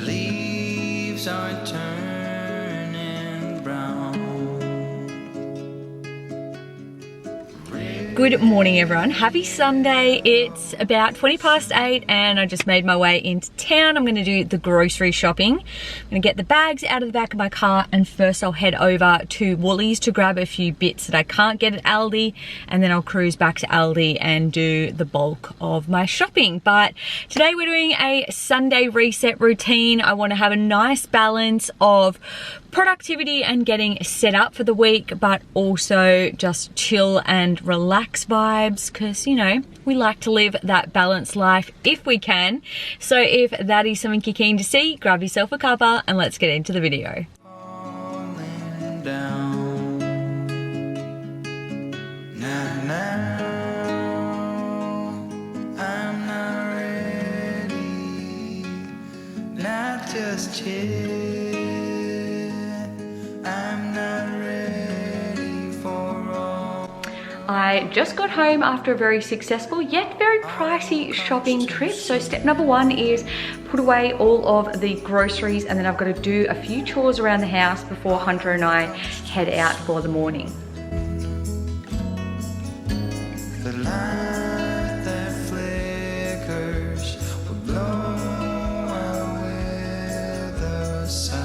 leaves are turning brown. Good morning everyone, happy Sunday. It's about 20 past 8 and I just made my way into town. I'm going to do the grocery shopping. I'm going to get the bags out of the back of my car and first I'll head over to Woolies to grab a few bits that I can't get at Aldi, and then I'll cruise back to Aldi and do the bulk of my shopping. But today we're doing a Sunday reset routine. I want to have a nice balance of productivity and getting set up for the week, but also just chill and relax vibes, because you know, we like to live that balanced life if we can. So if that is something you're keen to see, grab yourself a cuppa and let's get into the video. Falling down. Now, I'm not ready, not just yet. I just got home after a very successful yet very pricey shopping trip. So step number one is put away all of the groceries, and then I've got to do a few chores around the house before Hunter and I head out for the morning. The light that flickers will blow away the sight.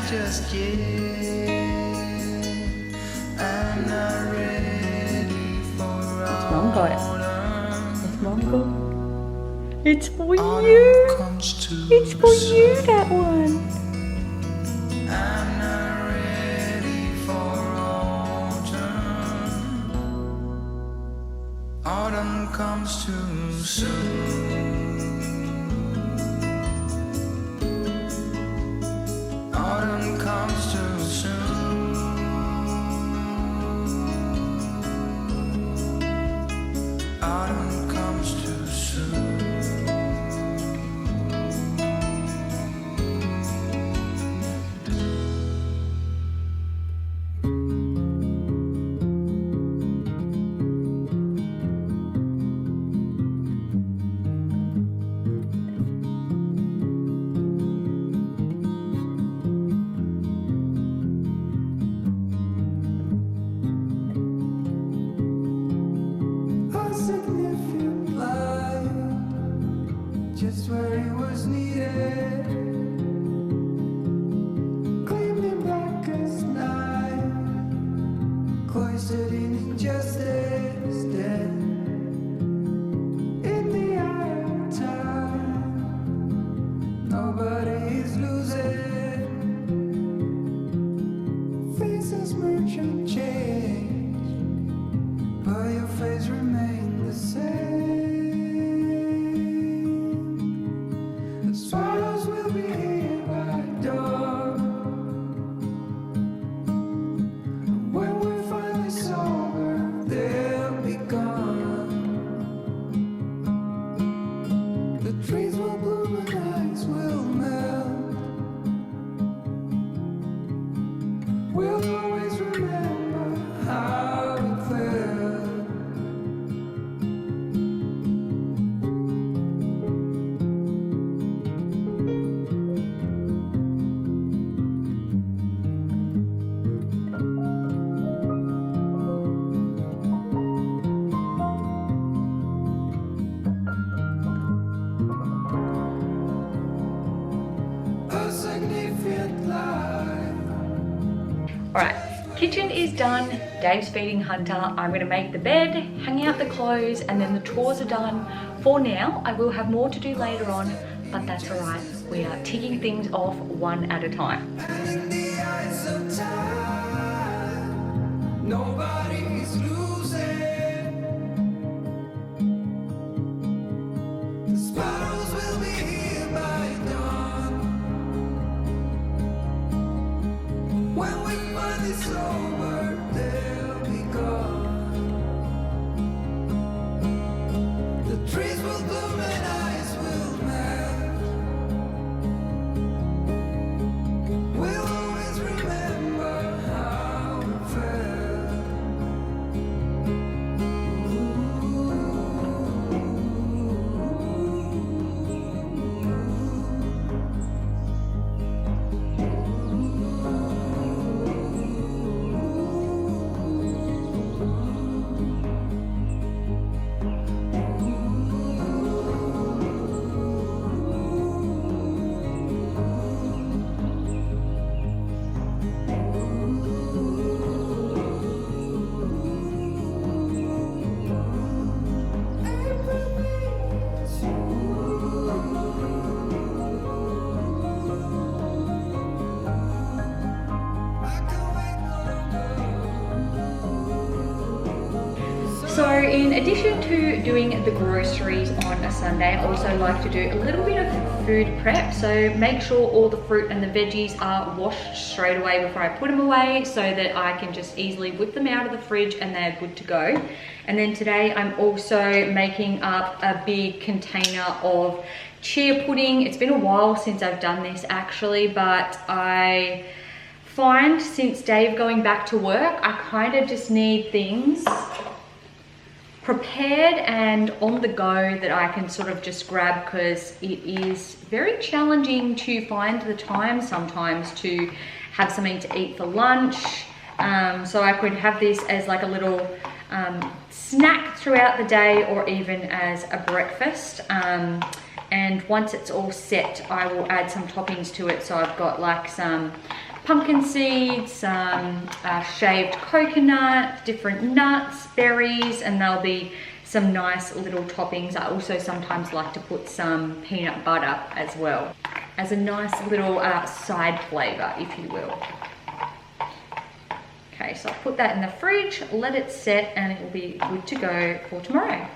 Just yet, I'm not ready for It's Mongo. It's for you. It's for you, that one. I'm not ready for autumn. Autumn comes too soon. Autumn comes too soon. Autumn comes too soon. Just where it was needed, gleaming black as night, cloistered in injustice, dead in the eye of time. Nobody is losing, faces merge and change, but your face remains the same. Swallows will be here by dawn. When we're finally sober, they'll be gone. The trees will bloom and ice will melt. We'll always remember how it felt. Alright, kitchen is done, Dave's feeding Hunter, I'm going to make the bed, hang out the clothes, and then the chores are done for now. I will have more to do later on, but that's alright. We are ticking things off one at a time. Nobody's losing. The sparrows will be here by dawn. When we finally sober, they'll be gone. So in addition to doing the groceries on a Sunday, I also like to do a little bit of food prep. So make sure all the fruit and the veggies are washed straight away before I put them away so that I can just easily whip them out of the fridge and they're good to go. And then today I'm also making up a big container of chia pudding. It's been a while since I've done this actually, but I find since Dave going back to work, I kind of just need things prepared and on the go that I can sort of just grab, because it is very challenging to find the time sometimes to have something to eat for lunch. So I could have this as like a little snack throughout the day or even as a breakfast. And once it's all set, I will add some toppings to it. So I've got like some pumpkin seeds, some shaved coconut, different nuts, berries, and there'll be some nice little toppings. I also sometimes like to put some peanut butter as well, as a nice little side flavor, if you will. Okay, so I'll put that in the fridge, let it set, and it will be good to go for tomorrow.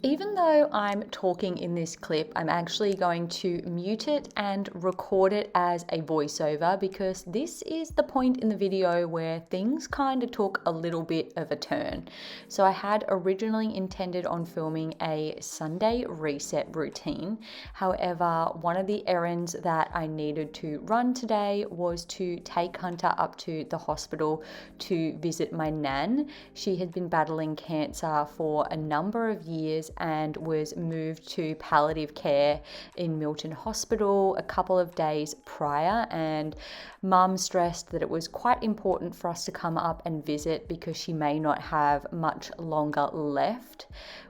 Even though I'm talking in this clip, I'm actually going to mute it and record it as a voiceover, because this is the point in the video where things kind of took a little bit of a turn. So I had originally intended on filming a Sunday reset routine. However, one of the errands that I needed to run today was to take Hunter up to the hospital to visit my nan. She had been battling cancer for a number of years and was moved to palliative care in Milton Hospital a couple of days prior, and Mum stressed that it was quite important for us to come up and visit because she may not have much longer left.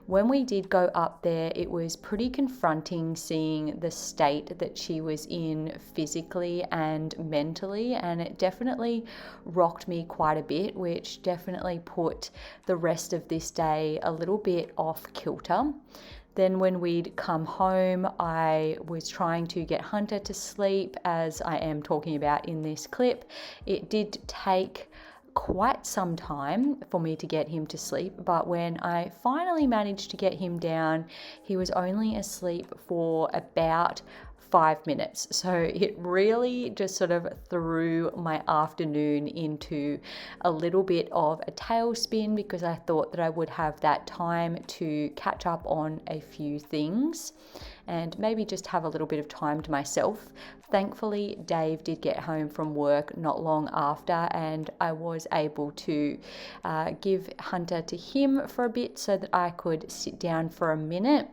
When we did go up there, it was pretty confronting seeing the state that she was in physically and mentally, and it definitely rocked me quite a bit, which definitely put the rest of this day a little bit off kilter. Then when we'd come home, I was trying to get Hunter to sleep, as I am talking about in this clip. It did take quite some time for me to get him to sleep, but when I finally managed to get him down, he was only asleep for about 5 minutes. So it really just sort of threw my afternoon into a little bit of a tailspin, because I thought that I would have that time to catch up on a few things and maybe just have a little bit of time to myself. Thankfully, Dave did get home from work not long after, and I was able to give Hunter to him for a bit so that I could sit down for a minute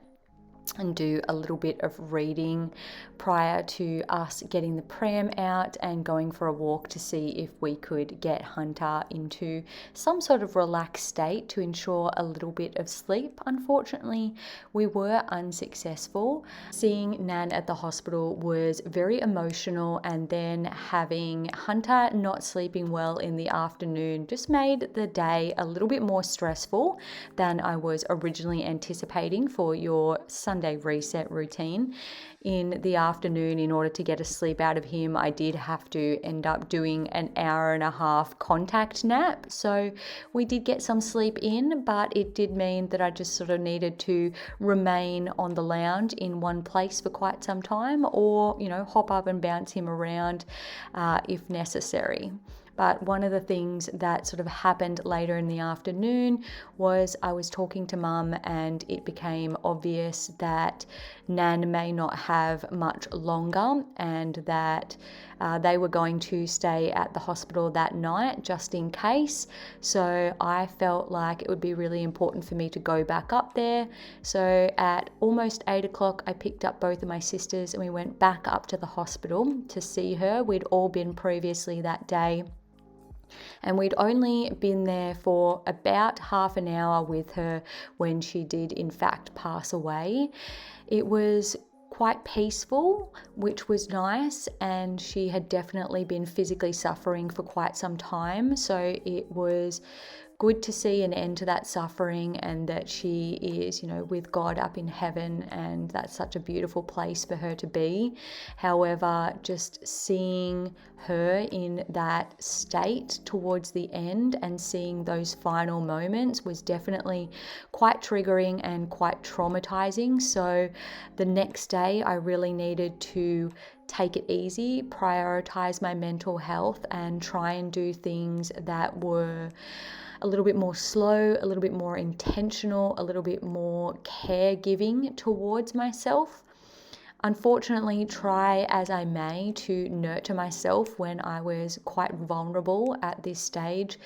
and do a little bit of reading prior to us getting the pram out and going for a walk to see if we could get Hunter into some sort of relaxed state to ensure a little bit of sleep. Unfortunately, we were unsuccessful. Seeing Nan at the hospital was very emotional, and then having Hunter not sleeping well in the afternoon just made the day a little bit more stressful than I was originally anticipating for your Sunday reset routine. In the afternoon, in order to get a sleep out of him, I did have to end up doing an 1.5 hour contact nap. So we did get some sleep in, but it did mean that I just sort of needed to remain on the lounge in one place for quite some time, or, hop up and bounce him around if necessary. But one of the things that sort of happened later in the afternoon was I was talking to Mum, and it became obvious that Nan may not have much longer, and that they were going to stay at the hospital that night just in case. So I felt like it would be really important for me to go back up there. So at almost 8 o'clock, I picked up both of my sisters and we went back up to the hospital to see her. We'd all been previously that day, and we'd only been there for about half an hour with her when she did in fact pass away. It was quite peaceful, which was nice, and she had definitely been physically suffering for quite some time, so it was good to see an end to that suffering, and that she is, you know, with God up in heaven, and that's such a beautiful place for her to be. However, just seeing her in that state towards the end and seeing those final moments was definitely quite triggering and quite traumatizing. So the next day I really needed to take it easy, prioritize my mental health, and try and do things that were a little bit more slow, a little bit more intentional, a little bit more caregiving towards myself. Unfortunately, try as I may to nurture myself when I was quite vulnerable at this stage,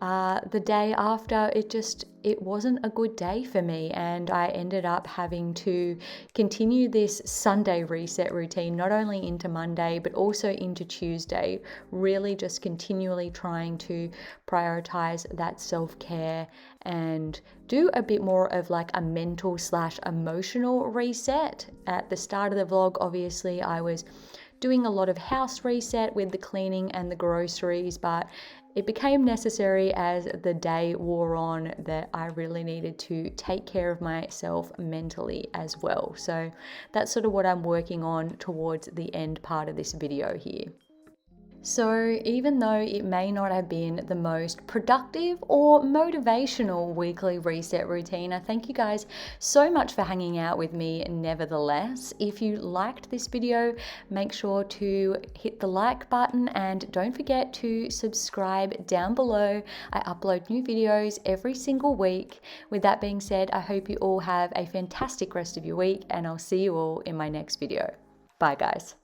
the day after, it wasn't a good day for me, and I ended up having to continue this Sunday reset routine, not only into Monday but also into Tuesday, really just continually trying to prioritize that self-care and do a bit more of like a mental / emotional reset. At the start of the vlog, obviously I was doing a lot of house reset with the cleaning and the groceries, but it became necessary as the day wore on that I really needed to take care of myself mentally as well. So that's sort of what I'm working on towards the end part of this video here. So even though it may not have been the most productive or motivational weekly reset routine, I thank you guys so much for hanging out with me nevertheless. If you liked this video, make sure to hit the like button and don't forget to subscribe down below. I upload new videos every single week. With that being said, I hope you all have a fantastic rest of your week, and I'll see you all in my next video. Bye guys.